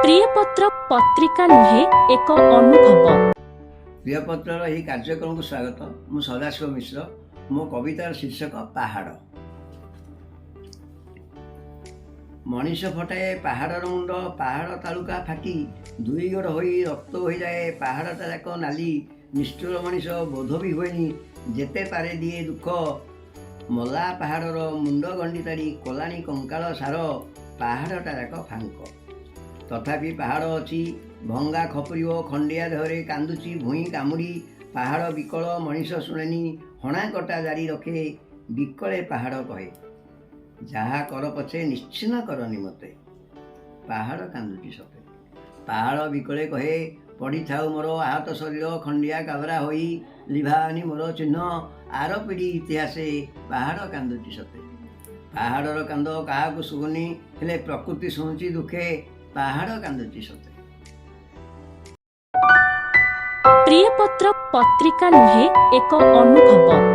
प्रियपत्र पत्रिका नुहे एक अनुभव। प्रियपत्र यही कार्यक्रम को स्वागत। मु सदाशिव मिश्र। मो कवितार शीर्षक पहाड़। मनीष फटाए पहाड़र मुंड, पहाड़ तालुका फाटी दुई गोड़ हो रक्त हो जाए। पहाड़टा जाक नाली, निष्ठुर मनीष बोध भी हुएनी। जेते पारे दिए दुख, मला पहाड़र मुंड गंडी ताड़ी कलाणी कंकाल सार। पहाड़टा जाक फांक, तथापि पहाड़ अच्छी भंगा खपरी खंडिया देहरे कांदुची भूई कामुड़ी। पहाड़ विकल मनीष शुणेनी, हणा कटा जारी रखे। विकले पहाड़ कहे, जहा कर पछे निश्चिन्न करनी मते। पहाड़ कांदुची सते। पहाड़ विकले कहे, पड़ी थाउ मोर आहत शरीर खंडिया काबरा होई। लिभानी मोर चिन्ह आर पीढ़ी इतिहासे। पहाड़ कांदुची सते। पहाड़र कांद क्या शुभुनी, हेले प्रकृति शुणुची दुखे। पहाड़ कांदुची सते। प्रियपत्र पत्रिका नुहे एक अनुभव।